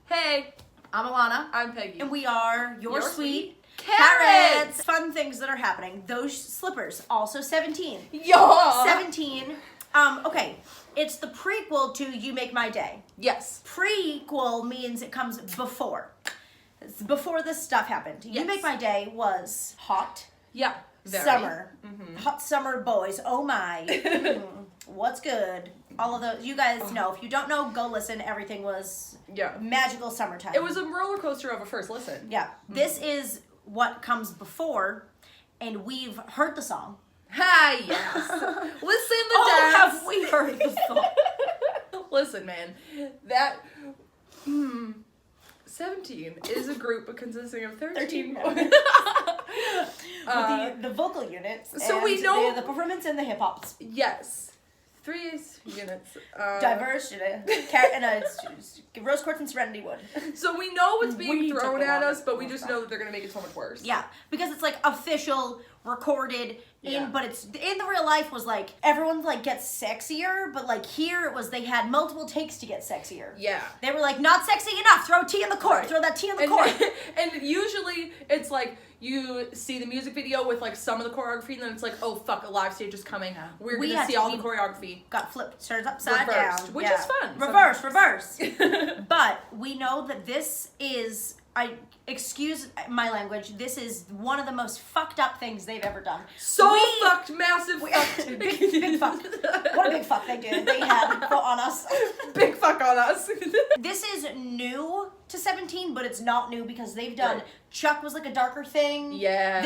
Hey, I'm Ilana. I'm Peggy. And we are your sweet Carats. Fun things that are happening. Those slippers, also 17. Yeah. 17. Okay. It's the prequel to You Make My Day. Yes. Prequel means it comes before. It's before this stuff happened. Yes. You Make My Day was hot. Yeah. Very. Summer. Hot summer boys. Oh my. What's good? All of those. You guys know. If you don't know, go listen. Everything was magical summertime. It was a roller coaster of a first listen. Yeah. This is what comes before, and we've heard the song. Hi, yes. Listen the Oh, dance. have we heard the song? Listen, man. That 17 is a group consisting of 13 boys. With the vocal units. So and we know the performance and the hip hops. Yes. 3 units. Diverse, and rose quartz and serenity wood. So we know what's being took thrown the at us, longest but we just know that they're gonna make it so much worse. Yeah, because it's like official, recorded, Yeah. but it's in the real life was like everyone like gets sexier, but like here it was they had multiple takes to get sexier. Yeah. They were like, not sexy enough, throw tea in the court, throw that tea in the court. And usually it's like you see the music video with like some of the choreography, and then it's like, oh fuck, a live stage is coming. We're gonna see all the choreography. Got flipped, turned upside Reversed, down. which is fun. Reverse. But we know that this is, excuse my language, this is one of the most fucked up things they've ever done. Fucked, massive fucked. Big fuck. What a big fuck they did. They had on us. Big fuck on us. This is new to 17, but it's not new because they've done, Chuck was like a darker thing. Yeah.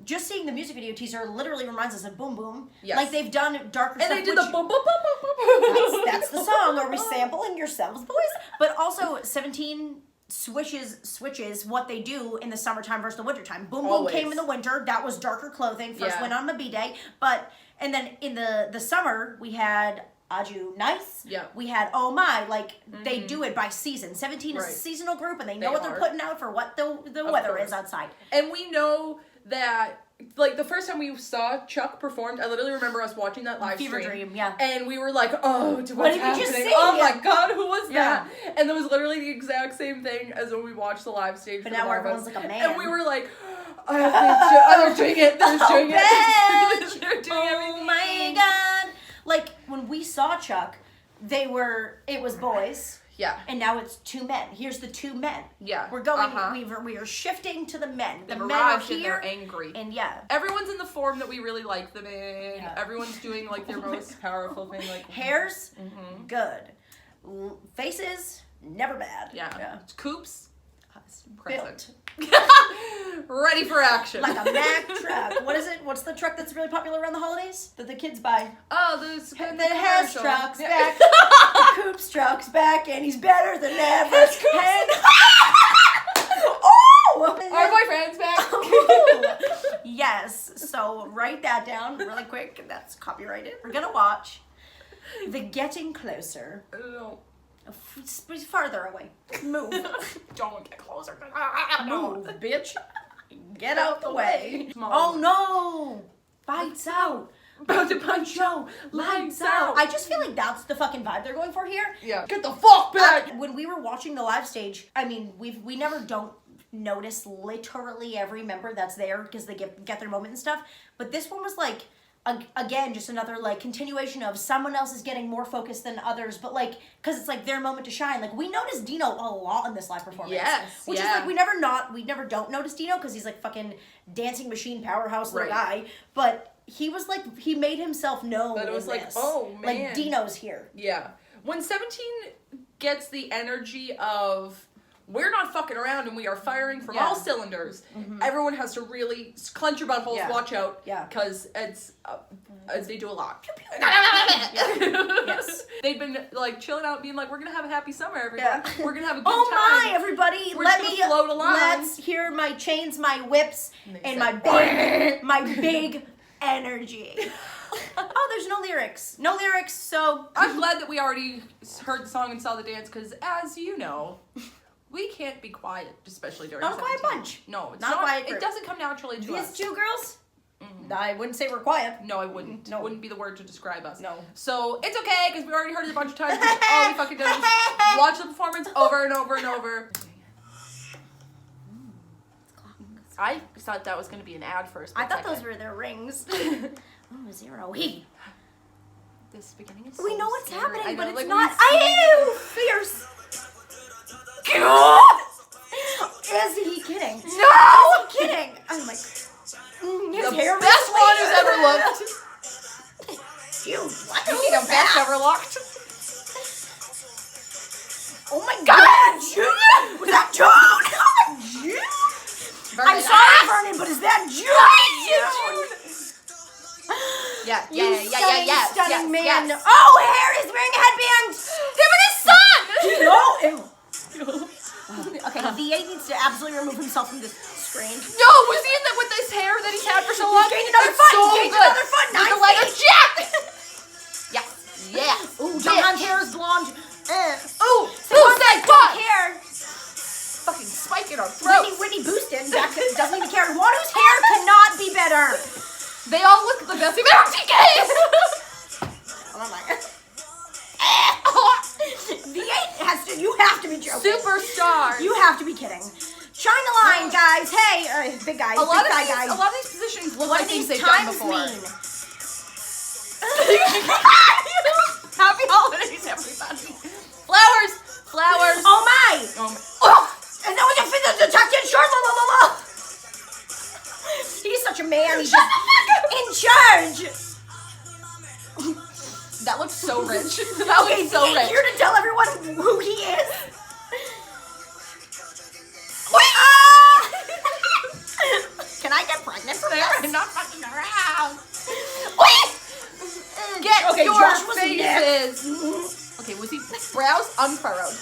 Just seeing the music video teaser literally reminds us of Boom Boom. Yes. Like they've done darker stuff. And they did the boom, boom, boom, boom, boom. That's the song. Are we sampling yourselves, boys? But also 17 switches what they do in the summertime versus the wintertime. Boom Boom came in the winter. That was darker clothing. First went on my B-Day. And then in the summer, we had Aju Nice. Yeah. We had Oh My. Like, they do it by season. 17 is a seasonal group, and they know what they're putting out for what the weather is outside. And we know that, like, the first time we saw Chuck performed, I literally remember us watching that live Fever stream. Dream, yeah. And we were like, oh, what's What did happening? you just see? Oh my god, who was that? And it was literally the exact same thing as when we watched the live stage. But now everyone's like a man. And we were like, they're doing it. They're doing it. They're doing Oh my god. Like, when we saw Chuck, it was boys. Yeah. And now it's two men. Here's the two men. Yeah. We're going, we are shifting to the men. They've the men are arrived and here. they're angry. And yeah. Everyone's in the form that we really like them in. Yeah. Everyone's doing like their most powerful thing. Like Hairs, good. Faces, never bad. Yeah. Coops, built. ready for action. Like a Mack truck. What is it? What's the truck that's really popular around the holidays that the kids buy? Oh, The Hess truck's Yeah. back. The Coops truck's back, and he's better than ever. Hess Coops. Oh! Our boyfriend's back. Yes. So write that down really quick. That's copyrighted. We're gonna watch The Getting Closer. No. Farther away. Move. Don't get closer. Move, bitch. Get out the way. Small. Oh no! Fights out. About to punch you. Lights out. I just feel like that's the fucking vibe they're going for here. Yeah. Get the fuck back. When we were watching the live stage, I mean, we never don't notice literally every member that's there because they get their moment and stuff. But this one was like, again, just another like continuation of someone else is getting more focused than others, but like, because it's like their moment to shine. Like we noticed Dino a lot in this live performance. Yes. Which is like we never don't notice Dino because he's like fucking dancing machine powerhouse little guy. But he was like, he made himself known. But it was like, oh man. Like Dino's here. Yeah. When 17 gets the energy of we're not fucking around and we are firing from all cylinders, everyone has to really clench your buttholes, watch out, because it's they do a lot. Yes. They've been like chilling out, being like, we're gonna have a happy summer, everyone. We're gonna have a good time. Oh my, everybody! We're just gonna float along. Let's hear my chains, my whips, and my big energy. Oh, there's no lyrics. No lyrics, so I'm glad that we already heard the song and saw the dance, because as you know, we can't be quiet, especially during not a quiet 17. bunch. No, it's not a quiet It group. doesn't come naturally to These us. two girls, I wouldn't say we're quiet. No, I wouldn't. No. Wouldn't be the word to describe us. No. So it's okay, because we already heard it a bunch of times. All we fucking did was watch the performance over and over and over. I thought that was going to be an ad first. I thought those were their rings. Oh, 0. This beginning is so we know what's scary. happening, but it's like, not. I am fierce. Is he kidding? No! Is he kidding? I'm like, his the hair best one who's ever looked. You what? The best ever looked. Oh my God! June? Was that June? Oh, June? I'm sorry, Vernon, but is that June? Yeah. Stunning man. Yes. Oh, hair! He's wearing a headband. Him and his son. No. Okay, V8 needs to absolutely remove himself from this screen. No, was he in that with this hair that he's had for so long? He's gained another foot. So he's gained another foot. With the leather jacket. Yeah. Ooh, John's hair is blonde. Ooh, say what? Hair. Fucking spike in our throat. Whitney Booston doesn't even care. Wanu's hair cannot be better. They all look the best. Oh my God. V8 has to. You have to be joking. Superstar. You have to be kidding. Shine a line, guys. Hey, big guys. A lot of these positions look like things they've done before. Happy holidays, everybody. Flowers. Oh my. Oh. And then we can fit the tucked in short. He's such a man. He's just in charge. That looks so rich. That looks so rich. Here to tell everyone who he is. Can I get pregnant from this? I'm not fucking around. Okay, your Josh was faces. Okay, was he brows unfurrowed?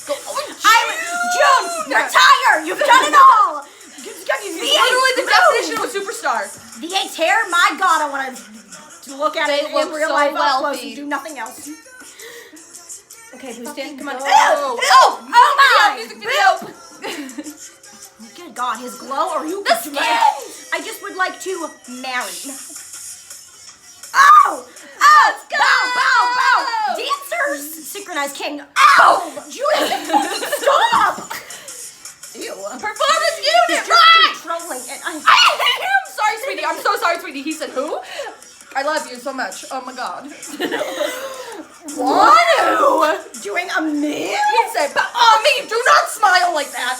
Go. June, retire. You've done it all. Literally the definition of a superstar. V8's hair, my God, I want to look at it in real life up close and do nothing else. Okay, Boostin, come on. Oh my! Music video. Good God, his glow, or you the skin. I just would like to marry. Oh! Bow! Dancers! Synchronized king. Ow! Judith, stop! Ew. Performance unit, right! Controlling it. I'm sorry, sweetie. I'm so sorry, sweetie. He said who? I love you so much. Oh my God. Wanu! Doing a meal? He said, me, do not smile like that.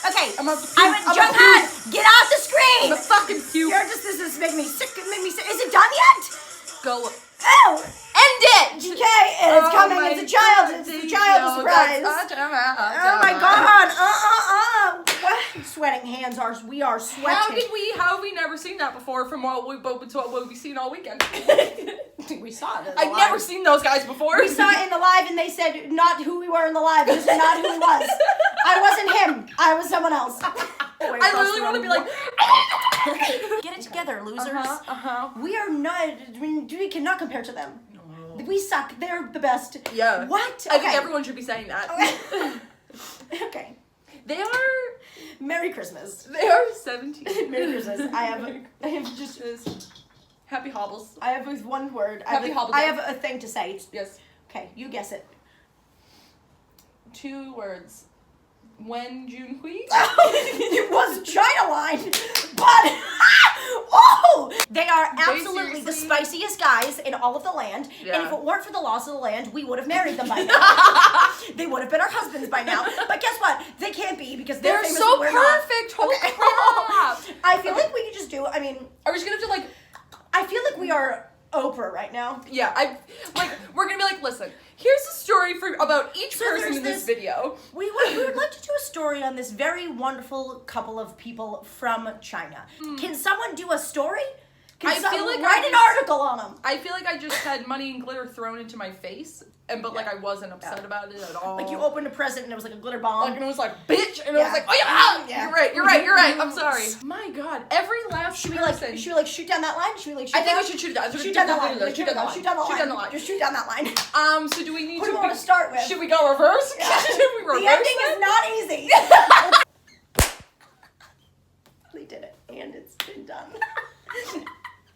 Okay, Junghan, get off the screen! I'm a fucking puke. This is making me sick. Is it done yet? Go. Oh! End it! Okay, it's coming. It's a child surprise. Oh my God! Sweating hands are. We are sweating. How have we never seen that before from what we've seen all weekend? We saw it. I've never seen those guys before. We saw it in the live, and they said not who we were in the live. This is not who he was. I wasn't him. I was someone else. I literally want to be like, get it together, losers. We are not. We cannot compare to them. No. We suck. They're the best. Yeah. What? I think everyone should be saying that. Okay. They are. Merry Christmas. They are 17. Merry Christmas. I have just. Happy hobbles. I have one word. Happy hobbles. I have a thing to say. Yes. Okay, you guess it. 2 words. When June Hui? It was China Line, but oh, they are absolutely the spiciest guys in all of the land. Yeah. And if it weren't for the laws of the land, we would have married them by now. They would have been our husbands by now. But guess what? They can't be because they're famous so and we're perfect. Not. Holy crap! I feel like we could just do. I mean, are we just gonna have to like? I feel like we are Oprah right now. Yeah, we're gonna be like, listen, here's a story about each person in this video. We would like to do a story on this very wonderful couple of people from China. Can someone do a story? Can someone write an article on them? I feel like I just had money and glitter thrown into my face, but like I wasn't upset about it at all. Like you opened a present and it was like a glitter bomb. Like, and it was like, bitch, and it was like, oh yeah, you're right. I'm sorry. My God, every last should we shoot down that line? I think we should shoot down. Shoot down that line. Shoot down the line. Just shoot down that line. So do we need What do you want to start with? Should we go reverse? Yeah. Should we reverse? The ending is not easy. We did it. And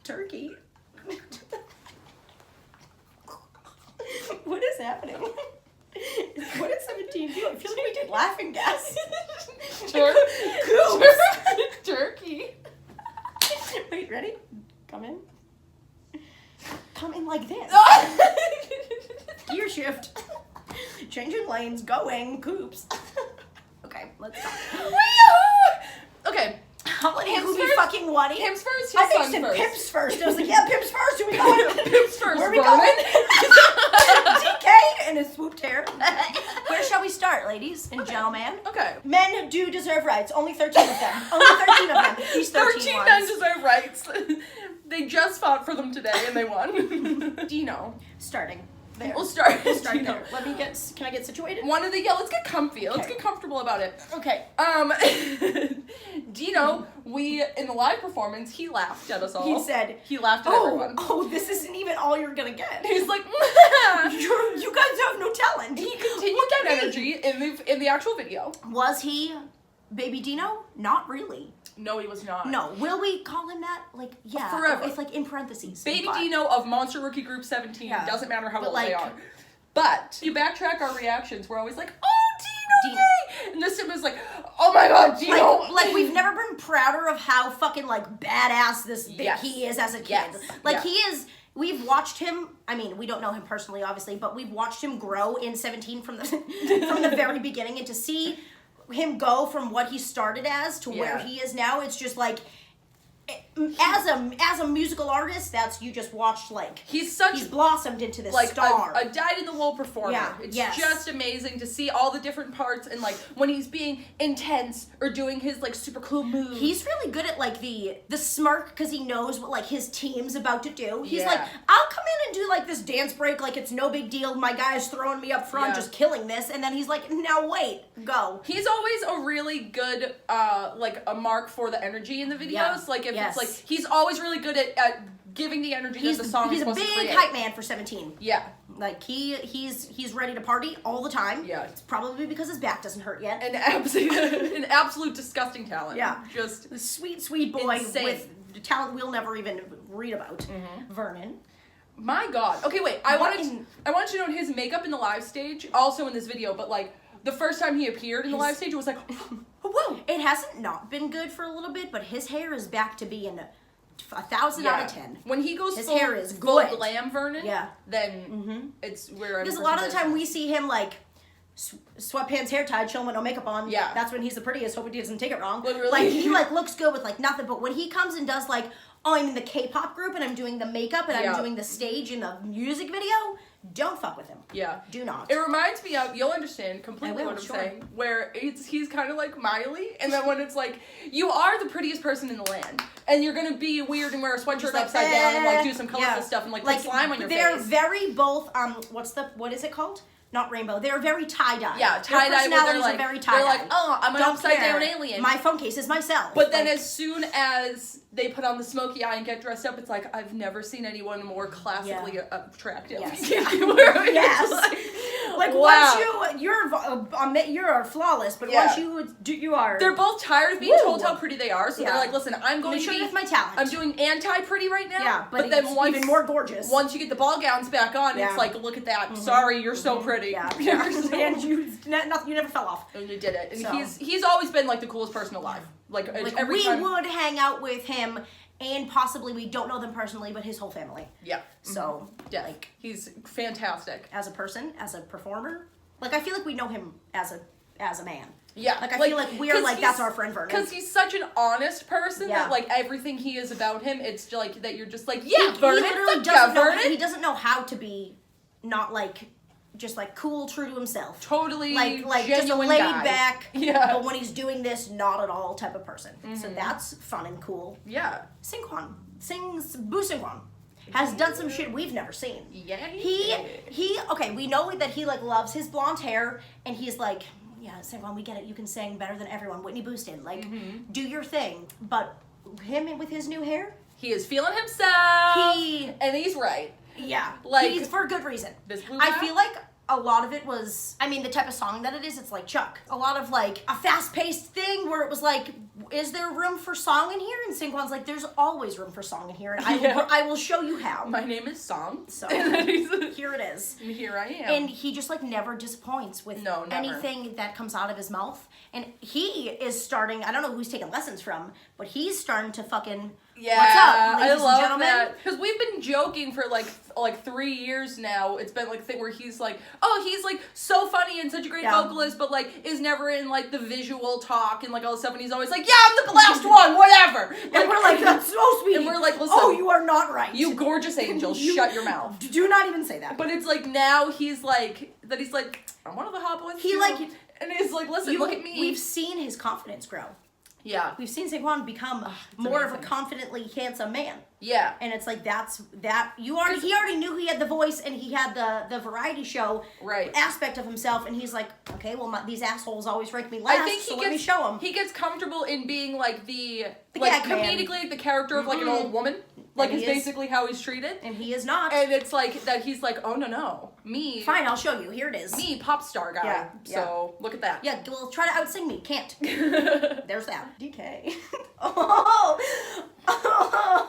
Turkey. What is happening? What did 17 do? I feel like we did laughing gas. Turkey. Wait, ready? Come in. Come in like this. Gear shift. Changing lanes, going, coops. Okay, let's stop. Okay. Holiday movie fucking Waddy. Pimps first, I think son said first. Pimps first. I was like, yeah, Pimps first. Who we going? Pimps first, Where are we Vernon. going? DK and his swooped hair. Where shall we start, ladies and gentlemen? Okay. Men do deserve rights. Only 13 of them. Only 13 of them. These 13 ones. men deserve rights. They just fought for them today and they won. Dino. Starting there. We'll start. We'll start there. Let me get. Can I get situated? Let's get comfy. Okay. Let's get comfortable about it. Okay. Dino, in the live performance, he laughed at us all. He said, he laughed at everyone. Oh, this isn't even all you're gonna get. He's like, you guys have no talent. He continued that energy in the actual video. Was he Baby Dino? Not really. No, he was not. No. Will we call him that? Like, yeah. Forever. It's like in parentheses. Baby Dino of Monster Rookie Group 17. Yeah. Doesn't matter how But old they like- are. But you backtrack our reactions, we're always like, oh, Dino, yay! And this was like, oh my god, Dino! Like we've never been prouder of how fucking like badass he is as a kid. Yes. Like Yes. he is. We've watched him. I mean, we don't know him personally, obviously, but we've watched him grow in 17 from the very beginning, and to see him go from what he started as to where he is now, it's just like. As a musical artist, you just watched like he's blossomed into this like star, a dyed-in-the-wool performer. Yeah, It's just amazing to see all the different parts and like when he's being intense or doing his like super cool moves. He's really good at like the smirk because he knows what like his team's about to do. He's Yeah. like, I'll come in and do like this dance break like it's no big deal. My guy's throwing me up front, just killing this, and then he's like, now wait, go. He's always a really good like a mark for the energy in the videos. Yeah. Like if it's like he's always really good at giving the energy that the song is supposed to create. He's a big hype man for 17. Yeah. Like he's ready to party all the time. Yeah. It's probably because his back doesn't hurt yet. An absolute disgusting talent. Yeah. Just the sweet boy insane. with talent we'll never even read about. Mm-hmm. Vernon. My god. Okay, wait. I wanted to know his makeup in the live stage, also in this video, but like the first time he appeared in the live stage, it was like, whoa. It hasn't not been good for a little bit, but his hair is back to being 1,000 out of 10. When he goes his full, hair is full good. glam Vernon, then it's where because a lot of the time we see him like sweatpants, hair tied, chilling with no makeup on. Yeah, that's when he's the prettiest. Hope he doesn't take it wrong. Literally. Like he like looks good with like nothing, but when he comes and does like, oh, I'm in the K-pop group and I'm doing the makeup and I'm doing the stage in the music video, don't fuck with him. Yeah. Do not. It reminds me of, you'll understand completely what I'm saying, where he's kind of like Miley, and then when it's like, you are the prettiest person in the land, and you're gonna be weird and wear a sweatshirt like, upside down and like do some colorful stuff and like put slime on your face. They're very both, what is it called? Not rainbow. They're very tie-dye. Yeah, tie-dye. Their personalities are very tie-dye. They're like, oh, I'm an upside-down alien. My phone case is myself. But then as soon as they put on the smoky eye and get dressed up, it's like, I've never seen anyone more classically attractive. Yes. Yes. Like wow. Once you're flawless, but once you are. They're both tired of being told how pretty they are, so they're like, listen, I'm going to show be you my talent. I'm doing anti-pretty right now. Yeah, but then once even more gorgeous. Once you get the ball gowns back on, it's like, look at that. Sorry, you're so pretty. Yeah. And you never fell off. And you did it. And he's always been like the coolest person alive. Like every time we would hang out with him, and possibly we don't know them personally, but his whole family. Yeah. So like he's fantastic as a person, as a performer. Like I feel like we know him as a man. Yeah. Like I feel like we're like that's our friend Vernon. Because he's such an honest person that like everything he is about him, it's like that you're just like, yeah, Vernon. He literally doesn't know. He doesn't know how to be not like. Just like cool, true to himself. Totally like just a laid back. Yeah. But when he's doing this, not at all type of person. So that's fun and cool. Yeah. Boo Seungkwan has done some shit we've never seen. Yeah. He okay. We know that he like loves his blonde hair, and he's like, yeah, Seungkwan, we get it. You can sing better than everyone. Whitney Houston, like, do your thing. But him with his new hair, he is feeling himself. And he's right. Yeah, like he's for a good reason. This blue I feel like a lot of it was, I mean, the type of song that it is, it's like Chuck. A lot of like a fast-paced thing where it was like, is there room for song in here? And Saquon's like, there's always room for song in here, and I will show you how. My name is Song. So here it is. And here I am. And he just like never disappoints with anything that comes out of his mouth. And he is starting, I don't know who he's taking lessons from, but he's starting to fucking, what's up, ladies I love and gentlemen? that. Because we've been joking for like 3 years now. It's been like a thing where he's like, oh, he's like so funny and such a great vocalist, but like is never in like the visual talk and like all this stuff. And he's always like, yeah, I'm the last one, whatever. And we're like, that's so sweet. And we're like, listen, oh, you are not right. You gorgeous angel, shut your mouth. Do not even say that. But it's like now he's like, I'm one of the hot boys. He too. like, and he's like, listen, look at me. We've seen his confidence grow. Yeah. We've seen Saquon become more of a confidently handsome man. Yeah. And it's like, he already knew he had the voice and he had the variety show aspect of himself, and he's like, okay, well, these assholes always rank me last, let me show them. He gets comfortable in being like the like comedically like the character of like an old woman. Like, is basically how he's treated. And he is not. And it's like, that he's like, oh, no. Me. Fine, I'll show you. Here it is. Me, pop star guy. Yeah. So, look at that. Yeah, well, try to outsing me. Can't. There's that. DK. Oh! Oh!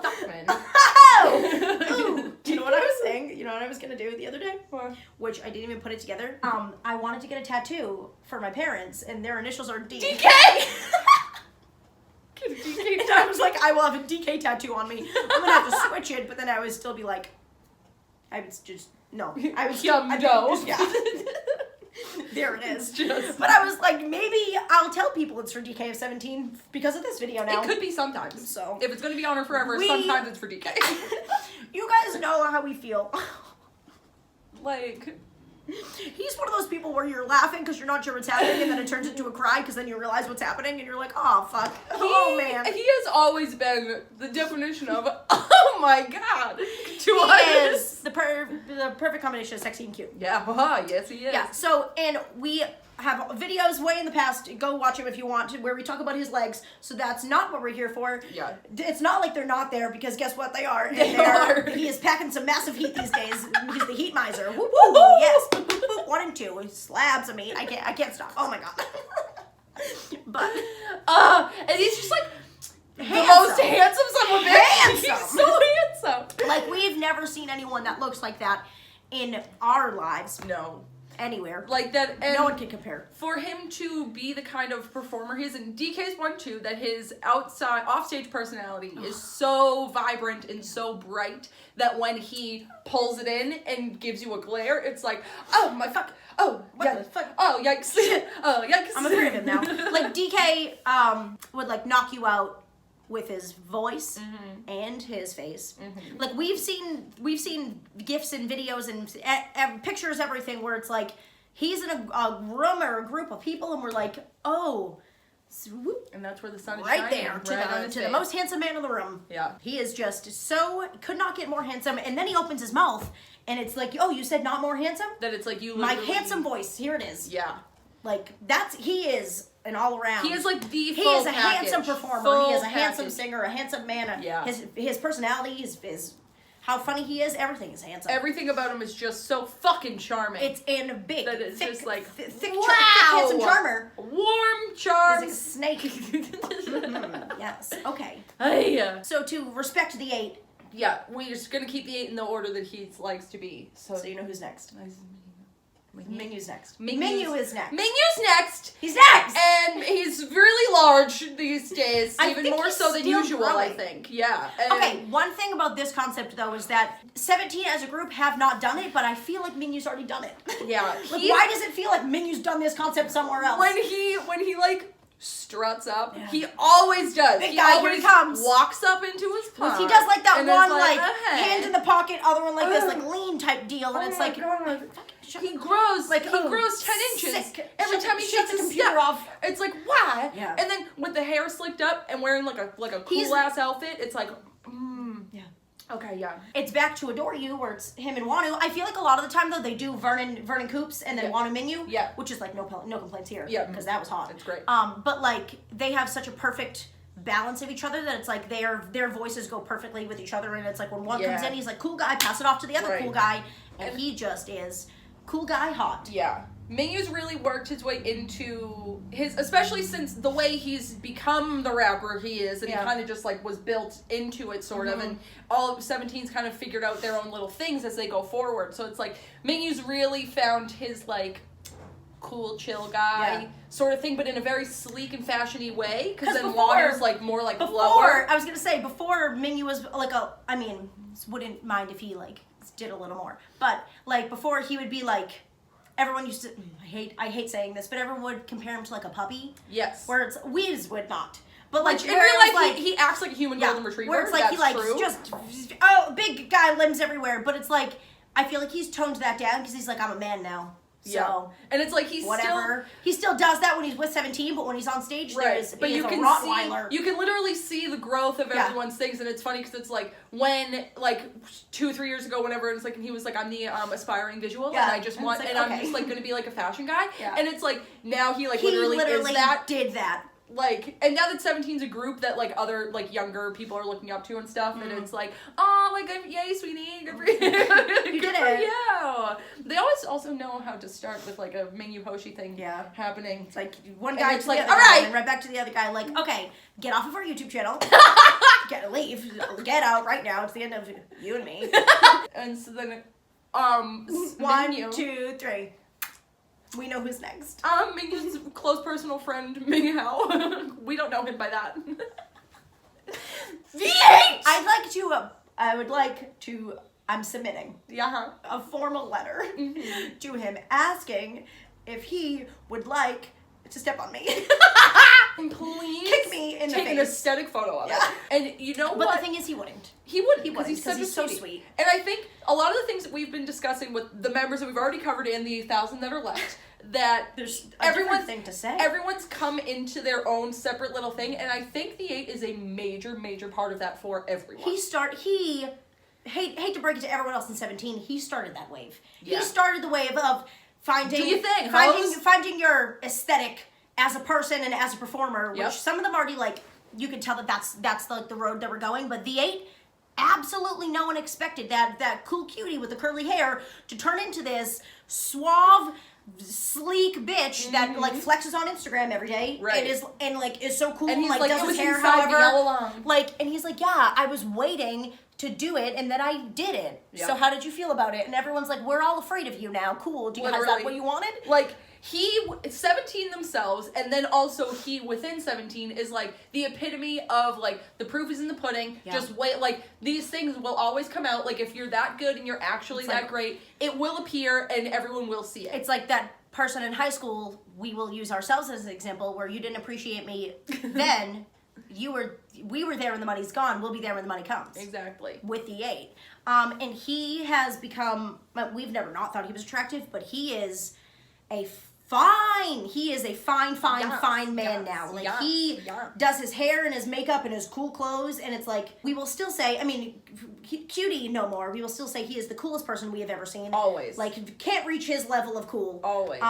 Do you know what I was saying? You know what I was going to do the other day? What? Which I didn't even put it together. I wanted to get a tattoo for my parents, and their initials are D. DK! And I was like, I will have a DK tattoo on me. I'm gonna have to switch it, but then I would still be like, I would just, no. I would still, yeah. There it is. But I was like, maybe I'll tell people it's for DK of 17 because of this video now. It could be sometimes. So if it's gonna be on her forever, sometimes it's for DK. You guys know how we feel. Like, he's one of those people where you're laughing because you're not sure what's happening, and then it turns into a cry because then you realize what's happening, and you're like, oh, fuck. Oh, man. He has always been the definition of, oh, my God. He is the perfect combination of sexy and cute. Yeah, yes, he is. Yeah, so, and we have videos way in the past, go watch them if you want to, where we talk about his legs, so that's not what we're here for. Yeah. It's not like they're not there, because guess what, they are. They are. He is packing some massive heat these days. He's the heat miser. Woo woo, yes. Boop, boop, boop, 1 and 2. Slabs of meat. I can't stop. Oh my God. But, and he's just like, the most handsome son of a bitch. He's so handsome. Like, we've never seen anyone that looks like that in our lives. No. Anywhere. Like that. And no one can compare. For him to be the kind of performer he is, and DK's one too, that his offstage personality is so vibrant and so bright that when he pulls it in and gives you a glare, it's like, oh my fuck, oh, what the fuck, oh yikes, oh yikes. I'm afraid of him now. Like, DK would like knock you out with his voice and his face. Like, we've seen GIFs and videos and pictures, everything, where it's like he's in a room or a group of people, and we're like, oh, swoop, and that's where the sun is right shining, there to the most handsome man in the room. Yeah, he is just so could not get more handsome. And then he opens his mouth, and it's like, oh, you said not more handsome? That it's like you. My handsome voice. Here it is. Yeah, like he is. And all around. He is like the He full is a package. handsome performer. Full he is a package. handsome singer, a handsome man. His personality, his how funny he is, everything is handsome. Everything about him is just so fucking charming. It's in big, that it's thick, just like thick, wow, handsome charmer. Warm charm. He's like a snake. Yes. Okay. Hey. So to respect the 8. Yeah, we're just gonna keep the 8 in the order that he likes to be. So you know who's next. Menu's next. Menu is next. Menu's next. He's next. And he's really large these days, even more so than usual, growing. I think. Yeah. Okay, one thing about this concept, though, is that 17 as a group have not done it, but I feel like Menu's already done it. Yeah. Like, why does it feel like Menu's done this concept somewhere else? When he like struts up, he always does. Big guy, always here he comes. Walks up into his pod. He does like that one, like, hey. hand in the pocket, other one like this, like lean type deal, and it's like, he grows, he grows 10 inches every time he takes the computer off. It's like, why? Yeah. And then with the hair slicked up and wearing like a cool ass outfit, it's like, yeah. Okay, yeah. It's back to Adore You, where it's him and Wanu. I feel like a lot of the time, though, they do Vernon Coops and then Wanu Menu. Yeah. Which is like no complaints here. Yeah. Because that was hot. It's great. But like, they have such a perfect balance of each other that it's like their voices go perfectly with each other, and it's like when one comes in, he's like, cool guy, pass it off to the other cool guy, and he just is cool guy hot. Yeah. Mingyu's really worked his way into his, especially since the way he's become the rapper he is, and he kind of just like was built into it sort of, and all of 17's kind of figured out their own little things as they go forward. So it's like Mingyu's really found his like cool, chill guy sort of thing, but in a very sleek and fashiony way. Because then Water's like more like lower. I was gonna say before Mingyu was like I mean, wouldn't mind if he like did a little more, but like before he would be like. Everyone used to, I hate saying this, but everyone would compare him to like a puppy. Yes. Where it's, Weez would not. But like, in real life, he acts like a human golden retriever. Where it's like he like just, big guy, limbs everywhere. But it's like, I feel like he's toned that down because he's like, I'm a man now. So, and it's like he's he still does that when he's with 17, but when he's on stage, but you can Rottweiler. You can literally see the growth of everyone's things, and it's funny because it's like when like 2-3 years ago, whenever it's like, and he was like, I'm the aspiring visual, and I just want, and I'm just like going to be like a fashion guy, and it's like now he like literally did that. Like, and now that 17's a group that, like, other, like, younger people are looking up to and stuff, and it's like, oh, like, yay, sweetie, good for you. You did it. Yeah. They always also know how to start with, like, a Mingyu Hoshi thing happening. It's like, one guy to like, the other all guy, right. and right back to the other guy, like, okay, get off of our YouTube channel. Leave. Get out right now. It's the end of you and me. And so then, 1, 2, 3. We know who's next. Mingyu's close personal friend, Ming Hao. We don't know him by that. V8! I'm submitting a formal letter to him asking if he would like to step on me. Please kick me in the face. Take an aesthetic photo of it. And you know what? But the thing is, he wouldn't. He wouldn't because he's so sweet. And I think a lot of the things that we've been discussing with the members that we've already covered and the 1,000 that are left, that there's everyone's thing to say. Everyone's come into their own separate little thing, and I think the 8 is a major, major part of that for everyone. Hate to break it to everyone else in 17, he started that wave. Yeah. He started the wave of finding your aesthetic as a person and as a performer, which some of them already like, you can tell that that's like the road that we're going, but the 8, absolutely no one expected that cool cutie with the curly hair to turn into this suave, sleek bitch that like flexes on Instagram every day. Right. It is and like is so cool and he's like does his hair however all along. Like and he's like, yeah, I was waiting to do it and then I did it. Yep. So how did you feel about it? And everyone's like, we're all afraid of you now. Cool. Is that what you wanted? Like 17 themselves, and then also he within 17 is like the epitome of like the proof is in the pudding. Yeah. Just wait, like these things will always come out. Like if you're that good and you're actually that great, it will appear and everyone will see it. It's like that person in high school. We will use ourselves as an example where you didn't appreciate me then. We were there when the money's gone. We'll be there when the money comes. Exactly. With the 8, and he has become. We've never not thought he was attractive, but he is a fine man now. Like he does his hair and his makeup and his cool clothes, and it's like we will still say. I mean, cutie no more. We will still say he is the coolest person we have ever seen. Always. Like can't reach his level of cool. Always.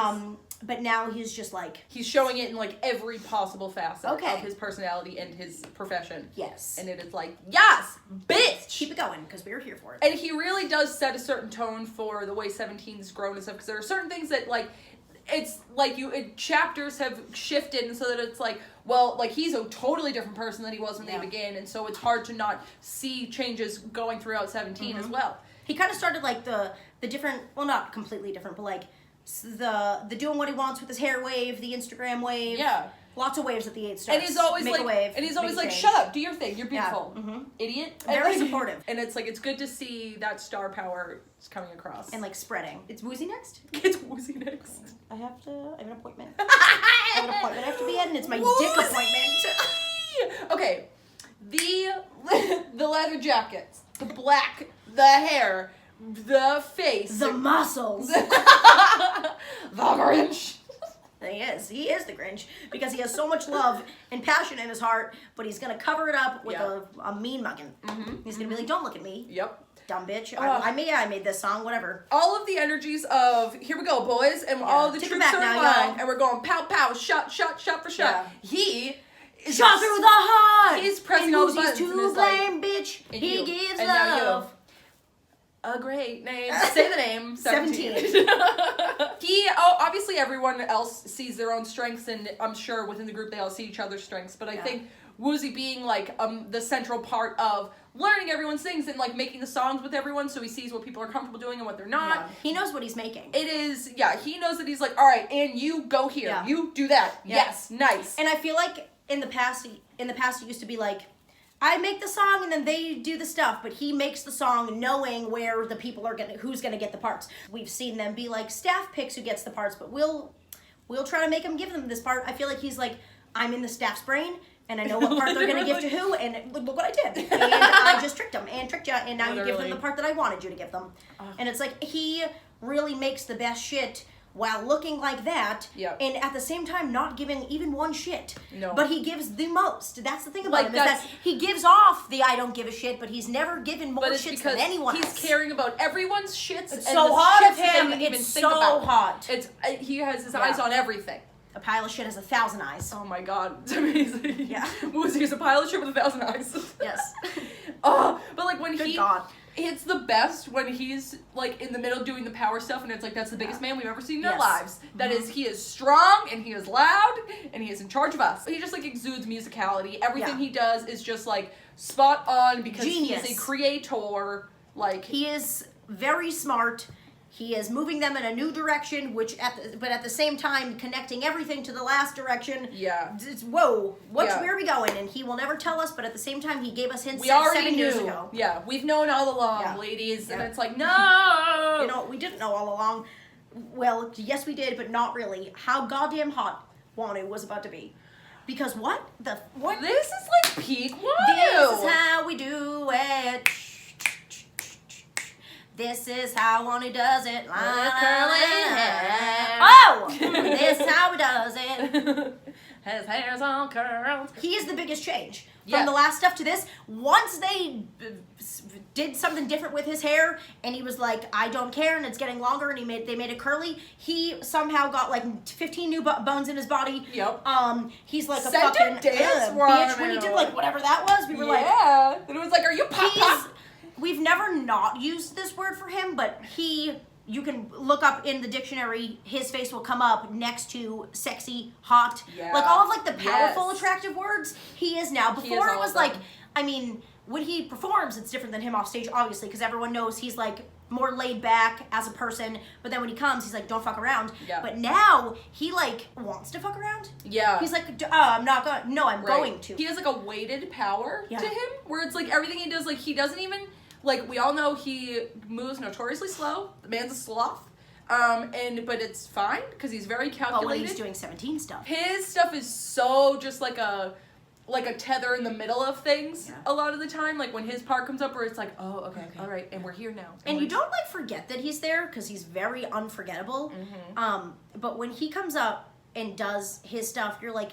But now he's just like he's showing it in like every possible facet of his personality and his profession. Yes. And it is like, yes, bitch! Keep it going, because we were here for it. And he really does set a certain tone for the way 17's grown and stuff, because there are certain things that like it's like chapters have shifted, and so that it's like, well, like he's a totally different person than he was when they began, and so it's hard to not see changes going throughout 17 as well. He kind of started like the different, well, not completely different, but like the doing what he wants with his hair wave, the Instagram wave. Yeah. Lots of waves at the 8 starts. And he's always like, shut up, do your thing, you're beautiful. Idiot. Very supportive. And it's like, it's good to see that star power is coming across. And like spreading. It's Woozy next? It's Woozy next. I have an appointment. I have to be at, and it's my dick appointment. Okay. The leather jackets, the black, the hair, the face. The muscles. The Grinch. He is the Grinch, because he has so much love and passion in his heart, but he's gonna cover it up with a mean mugging. He's gonna be like, don't look at me. Yep. Dumb bitch. I made this song, whatever. All of the energies of, here we go, boys, and all the troops are in line, and we're going pow, pow, shot for shot. Yeah. He is shot through the heart. He's pressing all the buttons. To blame, bitch. He gives love. a great name. Say the name. 17. Obviously everyone else sees their own strengths, and I'm sure within the group they all see each other's strengths, but I think Woozy being like the central part of learning everyone's things and like making the songs with everyone, so he sees what people are comfortable doing and what they're not. Yeah. He knows what he's making. It is, he knows that he's like, all right, and you go here, you do that. Yeah. Yes, nice. And I feel like in the past it used to be like, I make the song and then they do the stuff, but he makes the song knowing where the people are who's gonna get the parts. We've seen them be like, staff picks who gets the parts, but we'll try to make him give them this part. I feel like he's like, I'm in the staff's brain, and I know what part they're going to give to who, and look what I did. And I just tricked them, and tricked you, and now you give them the part that I wanted you to give them. And it's like, he really makes the best shit while looking like that, and at the same time not giving even one shit. No. But he gives the most. That's the thing about him, is that he gives off the I don't give a shit, but he's never given more shits than anyone else. He's caring about everone's shits. It's so hot of him. It's so hot. He has his eyes on everything. A pile of shit has 1,000 eyes. Oh my god, it's amazing. Yeah. Woozy is a pile of shit with 1,000 eyes. Yes. But like when Good God. It's the best when he's like in the middle doing the power stuff, and it's like, that's the biggest man we've ever seen in our lives. That is, he is strong and he is loud and he is in charge of us. He just like exudes musicality. Everything he does is just like spot on because he is a creator. Like, he is very smart. He is moving them in a new direction, but at the same time connecting everything to the last direction. Yeah. It's, whoa, where are we going? And he will never tell us, but at the same time he gave us hints we already 7 knew. years ago. Yeah, we've known all along, ladies, and it's like, no! You know, we didn't know all along. Well, yes we did, but not really. How goddamn hot Wanu was about to be. Because what? This is like peak Wanu! This is how we do it. This is how Wanu does it. Curly hair. Oh! This is how he does it. His hair's all curled. He is the biggest change. From the last stuff to this, once they did something different with his hair, and he was like, I don't care, and it's getting longer, and they made it curly, he somehow got like 15 new bones in his body. Yep. He's like a fucking bitch. When he did like whatever that was, we were like... Yeah. And it was like, are you pop? We've never not used this word for him, but you can look up in the dictionary, his face will come up next to sexy, hot, like all of like the powerful, attractive words. He is now. Before it was like, I mean, when he performs, it's different than him off stage, obviously, because everyone knows he's like more laid back as a person, but then when he comes, he's like, don't fuck around. Yeah. But now, he like wants to fuck around. Yeah. He's like, I'm not going, no, I'm going to. He has like a weighted power to him, where it's like everything he does, like he doesn't even... Like, we all know he moves notoriously slow. The man's a sloth. But it's fine, because he's very calculated. Oh, when he's doing 17 stuff. His stuff is so just like a tether in the middle of things a lot of the time. Like, when his part comes up, where it's like, oh, okay. All right, and we're here now. And you don't, like, forget that he's there, because he's very unforgettable. Mm-hmm. But when he comes up and does his stuff, you're like,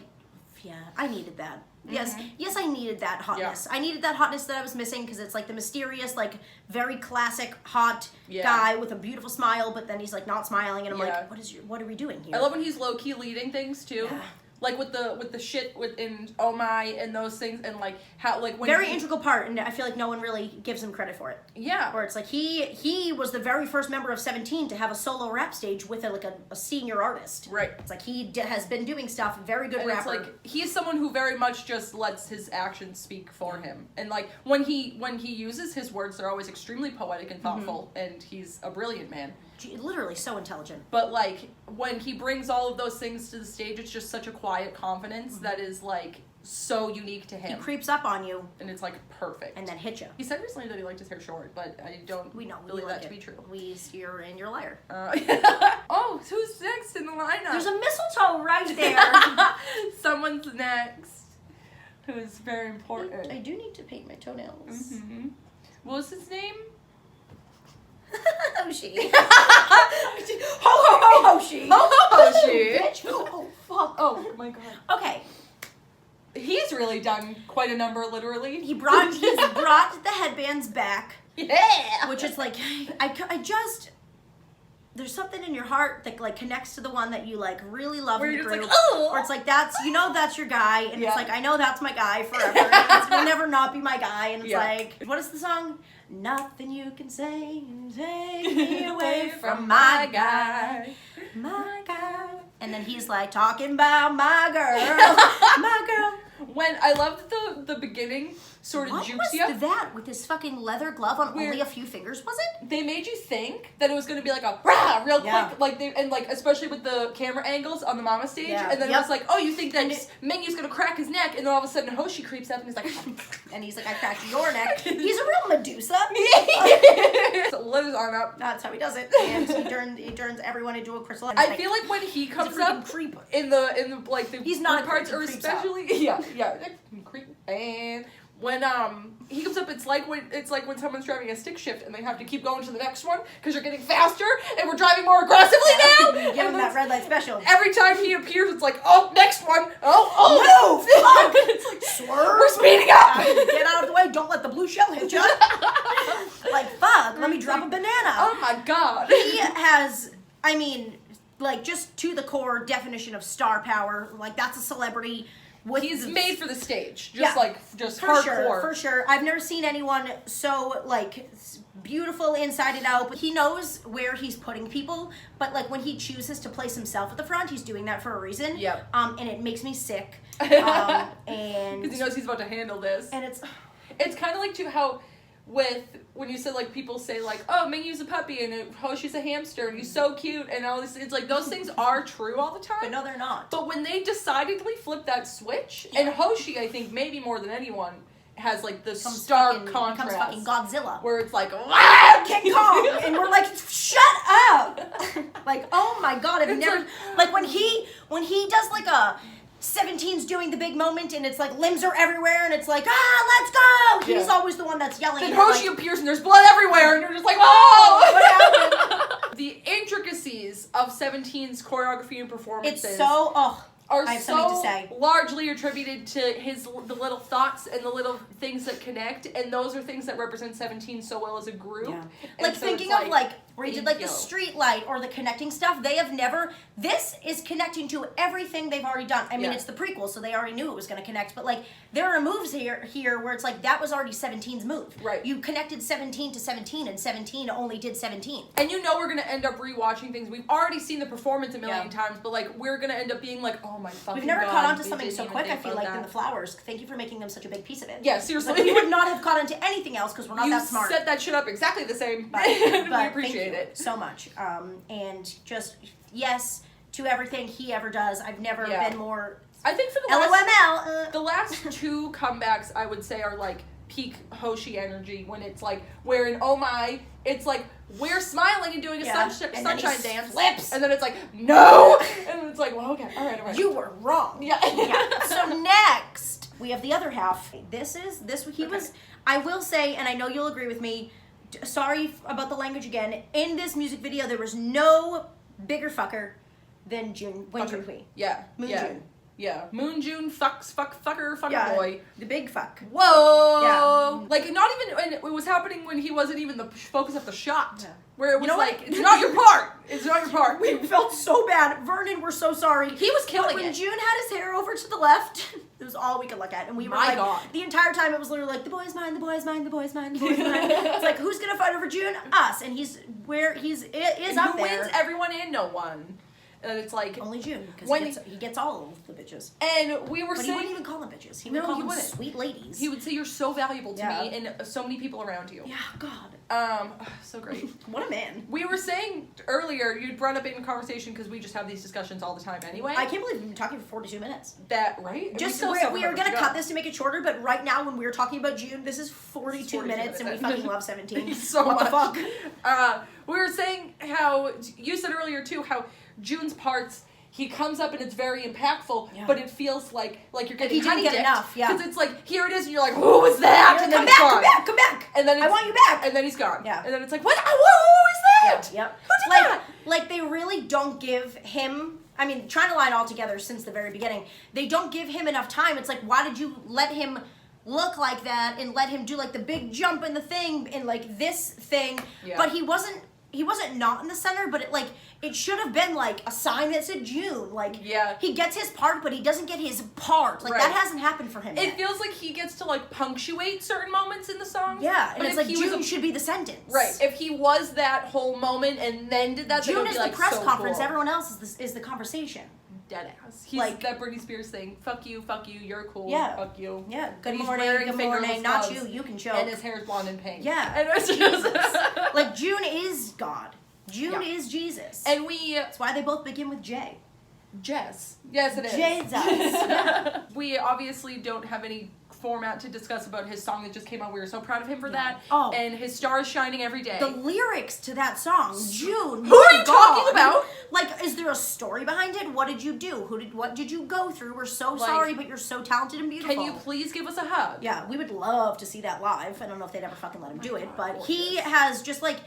yeah, I needed that. Yes, yes, I needed that hotness. I needed that hotness that I was missing, because it's like the mysterious, like very classic hot guy with a beautiful smile, but then he's like not smiling, and I'm like, what are we doing here? I love when he's low key leading things too. Yeah. Like with the shit in Oh My and those things, and like how like when very integral part, and I feel like no one really gives him credit for it. Yeah, where it's like he was the very first member of 17 to have a solo rap stage with a senior artist. Right. It's like he has been doing stuff. Very good rapper. It's like he's someone who very much just lets his actions speak for him, and like when he uses his words, they're always extremely poetic and thoughtful, and he's a brilliant man. Literally so intelligent. But like when he brings all of those things to the stage, it's just such a quiet confidence that is like so unique to him. He creeps up on you, and it's like perfect, and then hits you. He said recently that he liked his hair short, but I don't believe that to be true. You're a liar. Oh, who's next in the lineup? There's a mistletoe right there. Someone's next, who is very important. I do need to paint my toenails. Mm-hmm. What was his name? Hoshi. Hoshi. Hoshi. Bitch. Oh, fuck. Oh, my God. Okay. He's really done quite a number, literally. He's brought the headbands back. Yeah. Which is like, there's something in your heart that like connects to the one that you like really love in the group. Like, oh! Or it's like that's that's your guy, and it's like I know that's my guy forever. And will never not be my guy, and it's like what is the song? Nothing you can say can take me away from my guy, my guy. And then he's like talking about my girl, my girl. When I loved the beginning sort of jukes you. What was that with his fucking leather glove on only a few fingers, was it? They made you think that it was going to be like a rah, real quick, like and like especially with the camera angles on the mama stage, and then it was like, oh, you think that Mingyu's going to crack his neck, and then all of a sudden Hoshi creeps up and he's like, and he's like, I cracked your neck. He's a real Medusa. So lit his arm up. That's how he does it, and he turns everyone into a crystal. I feel like when he comes up creep. in the like the he's not parts, or especially creep, and when he comes up, it's like when someone's driving a stick shift and they have to keep going to the next one because you're getting faster and we're driving more aggressively now. Give him that red light special. Every time he appears, it's like, oh, next one. Oh, no, fuck. It's like, swerve. We're speeding up. Get out of the way. Don't let the blue shell hit you. Like, fuck. Let me drop a banana. Oh my god. He has, I mean, like just to the core definition of star power. Like that's a celebrity. He's made for the stage, just for hardcore. For sure. I've never seen anyone so like beautiful inside and out. But he knows where he's putting people. But like when he chooses to place himself at the front, he's doing that for a reason. Yep. And it makes me sick. And because he knows he's about to handle this. And it's kind of like too how when you said like people say like, oh, Mingyu's a puppy and Hoshi's a hamster and he's so cute and all this, it's like those things are true all the time. But no, they're not. But when they decidedly flip that switch, and Hoshi, I think maybe more than anyone, has like the stark contrast. Becomes fucking Godzilla. Where it's like, King Kong! And we're like, shut up! Like, oh my god, I've never... Like when he does like a... 17's doing the big moment and it's like limbs are everywhere and it's like, let's go! He's always the one that's yelling. Then Hoshi appears and there's blood everywhere and you're just like, oh! What happened? The intricacies of 17's choreography and performances it's so, are I have so something to say. largely attributed to the little thoughts and the little things that connect, and those are things that represent 17 so well as a group. Yeah. And like so thinking it's of where he did the street light or the connecting stuff, they have never, this is connecting to everything they've already done. I mean, it's the prequel, so they already knew it was going to connect, but like there are moves here where it's like that was already 17's move. Right. You connected 17 to 17 and 17 only did 17. And you know we're going to end up rewatching things. We've already seen the performance a million times, but like we're going to end up being like, oh my fucking We've never God, caught on to something so quick, I feel like, than the flowers. Thank you for making them such a big piece of it. Yeah, seriously. Like, we would not have caught on to anything else because we're not that smart. You set that shit up exactly the same. But we appreciate it so much. And just, yes to everything he ever does. I've never been more... I think for the last two comebacks, I would say, are like peak Hoshi energy when it's like, where in Oh My, it's like, we're smiling and doing a sunshine dance. Flips. And then it's like, no! And it's like, well, okay, all right. You were wrong. Yeah. So next, we have the other half. He was, I will say, and I know you'll agree with me, sorry about the language again, in this music video, there was no bigger fucker than Junhui. Yeah. June. Yeah. Moon-June, fucker boy. The big fuck. Whoa! Yeah. Like, not even, and it was happening when he wasn't even the focus of the shot. Yeah. Where it was it's not your part. It's not your part. We felt so bad. Vernon, we're so sorry. He was killing When June had his hair over to the left, it was all we could look at. And we were the entire time it was literally like, the boy's mine, the boy's mine, the boy's mine, the boy's mine. It's like, who's going to fight over June? Us. And he's up there. Who wins everyone and no one. And it's like... Only June, because he gets all of the bitches. And we were saying... he wouldn't even call them bitches. He would call them sweet ladies. He would say, you're so valuable to me and so many people around you. Yeah, God. So great. What a man. We were saying earlier, you brought up it in conversation because we just have these discussions all the time anyway. I can't believe we've been talking for 42 minutes. Right? We are going to cut this to make it shorter, but right now when we were talking about June, this is 42 minutes and we fucking love 17. So what much. The fuck? We were saying how, you said earlier too, how June's parts, he comes up and it's very impactful, but it feels like you're getting honey dipped. Enough, because it's like, here it is, and you're like, who was that? And then come back. And then I want you back. And then he's gone. Yeah. And then it's like, what? Who is that? Yep. Who did that? Like they really don't give him, I mean, trying to line all together since the very beginning, they don't give him enough time. It's like, why did you let him look like that and let him do like the big jump and the thing and like this thing? Yeah. But he wasn't he wasn't not in the center, but it should have been like a sign that said June. Like, he gets his part, but he doesn't get his part. Like, that hasn't happened for him yet. It feels like he gets to, like, punctuate certain moments in the song. Yeah, and it's like June should be the sentence. Right. If he was that whole moment and then did that, June is the press conference. Cool. Everyone else is the conversation. Deadass. He's like that Britney Spears thing. Fuck you, you're cool. Yeah. Fuck you. Yeah. Good morning. Not you. You can choke. And his hair's blonde and pink. Yeah. And it's just like June is God. June is Jesus. And that's why they both begin with J. Jess. Yes, it is. Jesus. Yeah. We obviously don't have any format to discuss about his song that just came out. We were so proud of him for that. Oh. And his star is shining every day. The lyrics to that song, June. Who are you talking about? Like, is there a story behind it? What did you do? What did you go through? We're so sorry, but you're so talented and beautiful. Can you please give us a hug? Yeah, we would love to see that live. I don't know if they'd ever fucking let him do it, but he has just like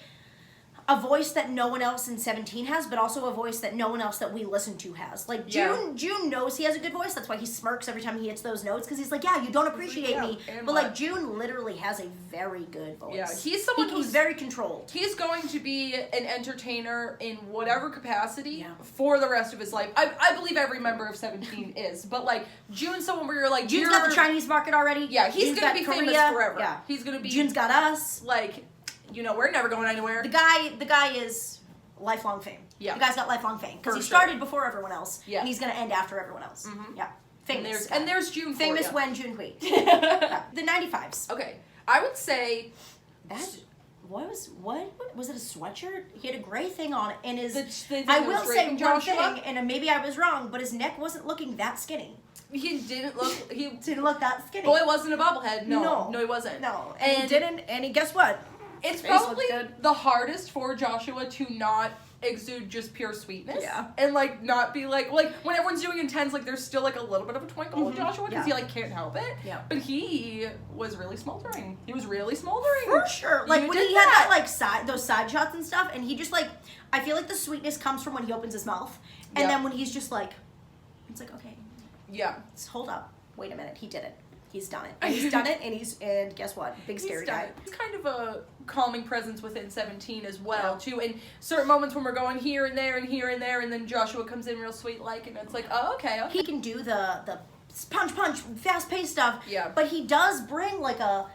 a voice that no one else in 17 has, but also a voice that no one else that we listen to has. Like, June knows he has a good voice. That's why he smirks every time he hits those notes, because he's like, yeah, you don't appreciate me. But, like, June literally has a very good voice. Yeah, he's someone he's very controlled. He's going to be an entertainer in whatever capacity for the rest of his life. I believe every member of 17 is, but, like, June's someone where you're like... June's got the Chinese market already. Yeah, he's going to be famous forever. Yeah. He's going to be... June's got us. Like... You know, we're never going anywhere. The guy is lifelong fame. Yeah. The guy's got lifelong fame. Because he started before everyone else. Yeah. And he's going to end after everyone else. Mm-hmm. Yeah. Famous. And there's June for famous when June Hui. Yeah. The 95s. Okay. I would say... What was it a sweatshirt? He had a gray thing on it. And his... I will say one thing, and maybe I was wrong, but his neck wasn't looking that skinny. He didn't look that skinny. Boy wasn't a bobblehead. No, he wasn't. No. And he didn't, and guess what? It's probably the hardest for Joshua to not exude just pure sweetness. Yeah. And, like, not be like when everyone's doing intense, like, there's still, like, a little bit of a twinkle with Joshua because he, like, can't help it. Yeah. But he was really smoldering. He was really smoldering. For sure. Like, when he had that, like, those side shots and stuff, and he just, like, I feel like the sweetness comes from when he opens his mouth. And then when he's just, like, it's like, okay. Yeah. Hold up. Wait a minute. He did it. He's done it. And he's done it, and guess what? Big scary guy. He's kind of a calming presence within 17 as well, too. And certain moments when we're going here and there and here and there, and then Joshua comes in real sweet like, and it's like, oh, okay. He can do the punch, fast-paced stuff. Yeah. But he does bring like a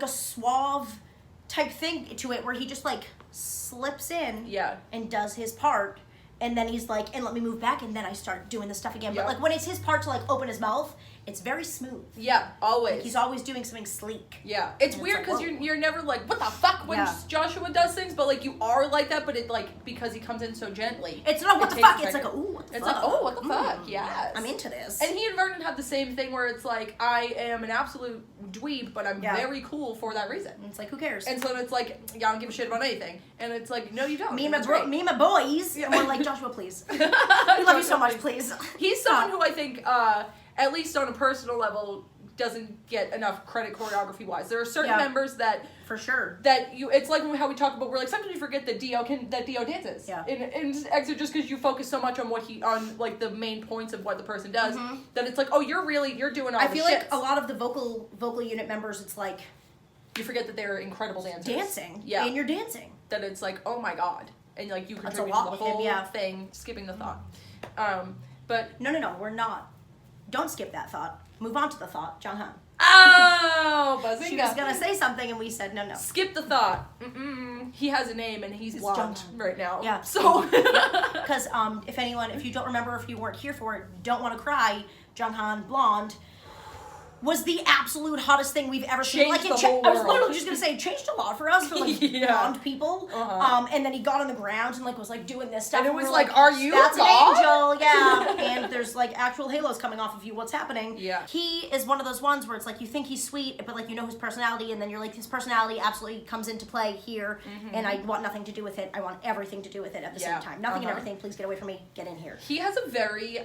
suave type thing to it where he just like slips in. Yeah. And does his part. And then he's like, and let me move back, and then I start doing this stuff again. But like when it's his part to like open his mouth, it's very smooth. Yeah, always. Like, he's always doing something sleek. Yeah, it's weird because you're never like, what the fuck when Joshua does things, but like you are like that, but it like because he comes in so gently. It's not what the fuck. It's like, ooh, what the fuck? It's like, oh, what the fuck? Yes, I'm into this. And he and Vernon have the same thing where it's like, I am an absolute dweeb, but I'm very cool for that reason. And it's like, who cares? And so it's like, I don't give a shit about anything. And it's like, no, you don't. Me and my boys. And we're like, Joshua, please. We love you so much, please. He's someone who I think, at least on a personal level, doesn't get enough credit choreography wise. There are certain members that for sure it's like how we talk about, we're like, sometimes you forget that Dio dances. Yeah. In Exit, just because you focus so much on like the main points of what the person does, that it's like, oh, you're doing all the shit. I feel like a lot of the vocal unit members, it's like you forget that they're incredible dancers. Dancing. Yeah. And you're dancing. That it's like, oh my god. And like you contribute to the whole thing, skipping the thought. But no, we're not. Don't skip that thought. Move on to the thought, Jung Han. Oh, Bazinga. She was gonna say something and we said no. Skip the thought. He has a name and he's blonde right now. Yeah. So. Because if you don't remember, if you weren't here for it, don't want to cry. Jung Han, blonde, was the absolute hottest thing we've ever seen. Like, I was literally just gonna say, it changed a lot for us, for like blonde people. And then he got on the ground and like was like doing this stuff. And it was like, are you that's God? An angel, yeah. And there's like actual halos coming off of you. What's happening? Yeah. He is one of those ones where it's like you think he's sweet, but like you know his personality, and then you're like, his personality absolutely comes into play here, and I want nothing to do with it. I want everything to do with it at the same time. Nothing and everything. Please get away from me. Get in here. He has a very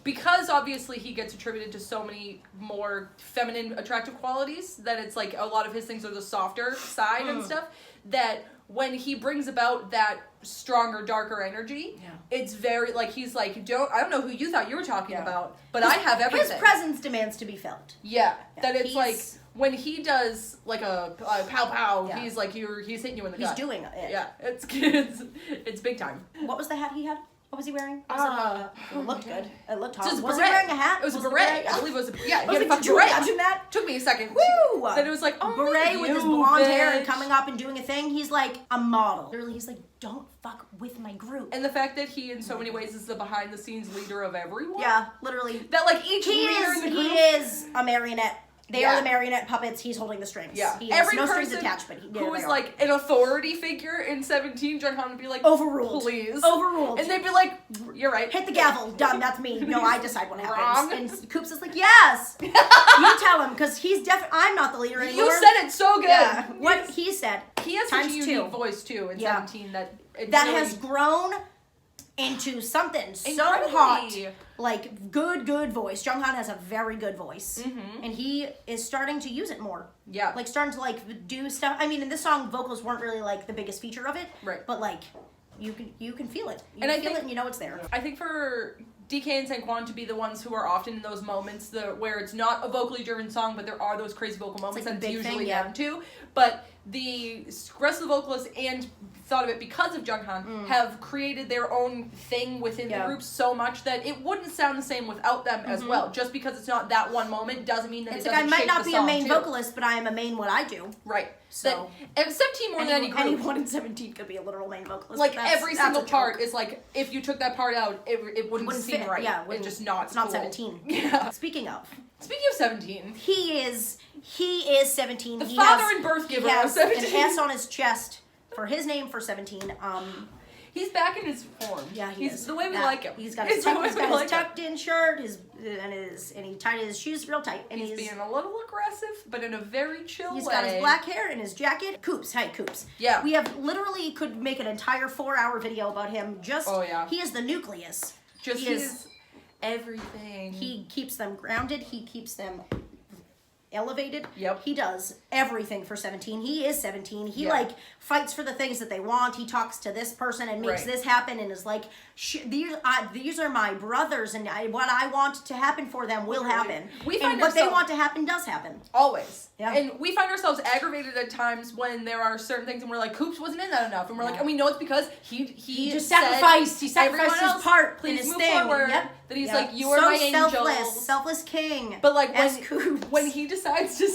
because obviously he gets attributed to so many more feminine attractive qualities that it's like a lot of his things are the softer side and stuff, that when he brings about that stronger, darker energy, it's very like he's like, I don't know who you thought you were talking about, but I have everything. His presence demands to be felt. Yeah. That it's like when he does like a pow pow, he's like he's hitting you in the gut. He's doing it. Yeah, it's big time. What was the hat he had? What was he wearing? It looked good. It looked hot. So was he wearing a hat? It was a beret. I believe it was a He had a Did fucking you beret. imagine that? Took me a second. Woo! Then it was like, oh, beret with his blonde hair and coming up and doing a thing. He's like a model. Literally, he's like, don't fuck with my group. And the fact that he, in so many ways, is the behind-the-scenes leader of everyone. Yeah, literally. That like each leader in the group. He is a marionette. They are the marionette puppets. He's holding the strings. Yeah. He has no strings attached, but who is like an authority figure in 17, Junghan would be like, overruled. Please. Overruled. And they'd be like, you're right. Hit the gavel. Done. That's me. No, I decide what happens. And Coops is like, yes. You tell him, because he's definitely, I'm not the leader anymore. You said it so good. Yeah. What he said. He has such a unique voice, too, in 17 that really has grown into something so hot. Like, good voice. Junghan has a very good voice. Mm-hmm. And he is starting to use it more. Yeah. Like, starting to, like, do stuff. I mean, in this song, vocals weren't really, like, the biggest feature of it. Right. But, like, you can feel it. You can feel it and you know it's there. I think for DK and Saquon to be the ones who are often in those moments where it's not a vocally driven song, but there are those crazy vocal moments, like and it's usually them too. But the rest of the vocalists and thought of it because of Junghan have created their own thing within the group so much that it wouldn't sound the same without them as well. Just because it's not that one moment doesn't mean that it's it like doesn't I might not the be a main too. vocalist, but I am a main what I do. Right. So and 17 more than any group. Anyone in 17 could be a literal main vocalist. Like every single part is like if you took that part out, it wouldn't seem fit. right. Yeah, it's just not. It's not 17. Yeah. Speaking of 17, he is 17. The father and birth giver of 17. An S on his chest for his name for 17. He's back in his form. Yeah, he's the way we like him. He's got his tucked in shirt, and he tied his shoes real tight. And he's being a little aggressive, but in a very chill way. He's got his black hair and his jacket. Coops, hi Coops. Yeah. We have literally could make an entire 4-hour video about him. He is the nucleus. He is everything. He keeps them grounded. He keeps them elevated. Yep. He does everything for 17. He is 17. He like fights for the things that they want. He talks to this person and makes this happen and is like, these are my brothers and what I want to happen for them will happen. And what they want to happen does happen. Always. Yeah. And we find ourselves aggravated at times when there are certain things and we're like, Coops wasn't in that enough. And we're like, and we know it's because he just sacrificed. He sacrificed his part please in his move thing. Forward. Yep. That he's like, you are my angel. Selfless king. But like when he decides to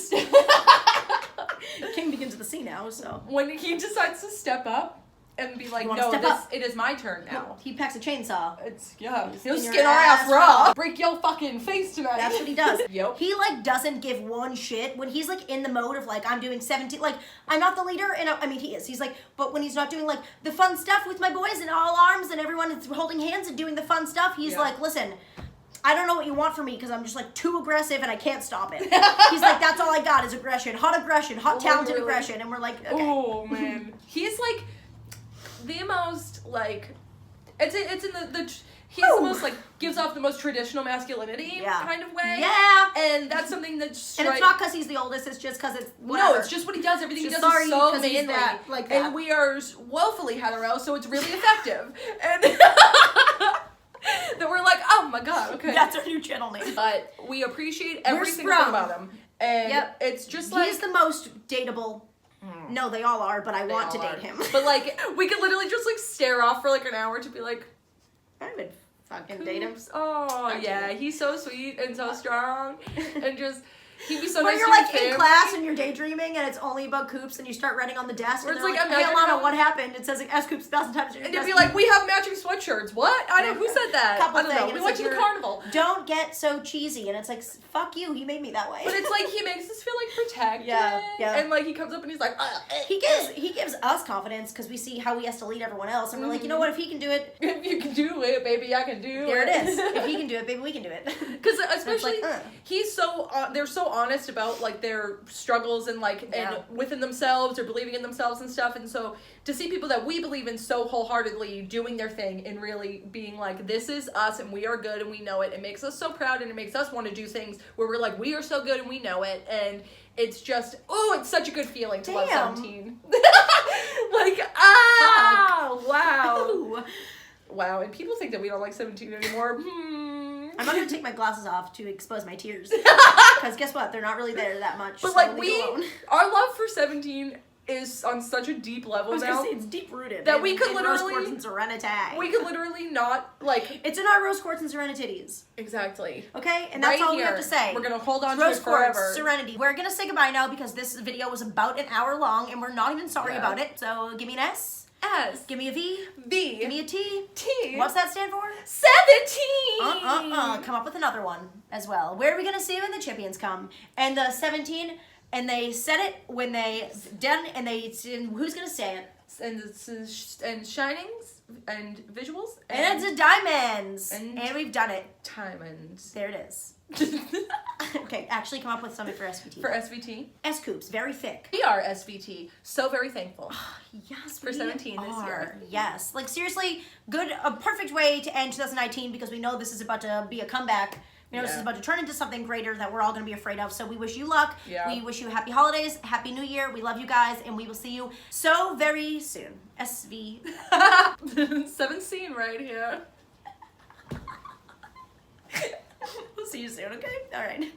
King begins with the C now, so. When he decides to step up and be like, no, it is my turn now. He packs a chainsaw. He'll skin our ass raw. Break your fucking face tonight. That's what he does. Yep. He like doesn't give one shit when he's like in the mode of like, I'm doing 17, like I'm not the leader and I mean he is. He's like, but when he's not doing like the fun stuff with my boys and all arms and everyone is holding hands and doing the fun stuff, he's like, listen, I don't know what you want from me because I'm just like too aggressive and I can't stop it. He's like, that's all I got is aggression, hot talented aggression, and we're like, okay. Oh man, he's like the most like it's in the he's the most like gives off the most traditional masculinity kind of way. Yeah, and that's something that's and it's not because he's the oldest. It's just because it's whatever. No, it's just what he does. Everything he does is so manly, like that. And we are woefully hetero, so it's really effective. And that we're like, oh my god, okay. That's our new channel name. But we appreciate every single thing about him. And it's just like... He's the most dateable. No, they all are, but I want to date him. But like, we could literally just like stare off for like an hour to be like... I would fucking date him. Oh, yeah, he's so sweet and so strong. And just... He'd be so nice. When you're like in class and you're daydreaming and it's only about Coops and you start writing on the desk and it's like, hey Alana, what happened? It says like, ask Coops 1,000 times. And it'd be like, we have matching sweatshirts. What? I don't know. Who said that? I don't know. We went to the carnival. Don't get so cheesy. And it's like, fuck you. He made me that way. But it's like, he makes us feel like protected. Yeah. And like, he comes up and he's like, he gives us confidence because we see how he has to lead everyone else. And we're like, you know what? If he can do it. If you can do it, baby, I can do it. There it is. If he can do it, baby, we can do it. Because especially, he's so, they're so honest about like, their struggles and like and within themselves or believing in themselves and stuff, and so to see people that we believe in so wholeheartedly doing their thing and really being like, this is us and we are good and we know it, it makes us so proud and it makes us want to do things where we're like, we are so good and we know it, and it's just, oh, it's such a good feeling to love 17. Like, wow. Wow, and people think that we don't like 17 anymore. I I'm not gonna take my glasses off to expose my tears. Because guess what? They're not really there that much. But so like our love for 17 is on such a deep level now. It's deep rooted. That we could literally. Rose quartz and serenity. We could literally not like. It's in our rose quartz and serenities. Exactly. Okay, and that's all we have to say. We're gonna hold on to rose it forever. Quartz, serenity. We're gonna say goodbye now because this video was about an hour long, and we're not even sorry about it. So give me an S. S. Give me a V. V. Give me a T. T. What's that stand for? 17. Come up with another one as well. Where are we gonna see when the champions come? And the 17. And they said it when they done, and who's gonna say it? And shinings and visuals and it's a diamonds and we've done it. Diamonds. There it is. Okay, actually come up with something for SVT. For SVT? S-Coops, very thick. We are SVT, so very thankful. Yes, for 17 this year. Yes, like seriously, a perfect way to end 2019 because we know this is about to be a comeback. You know, this is about to turn into something greater that we're all going to be afraid of. So we wish you luck. Yeah. We wish you happy holidays, happy new year. We love you guys, and we will see you so very soon. SV. 17 right here. We'll see you soon, okay? All right.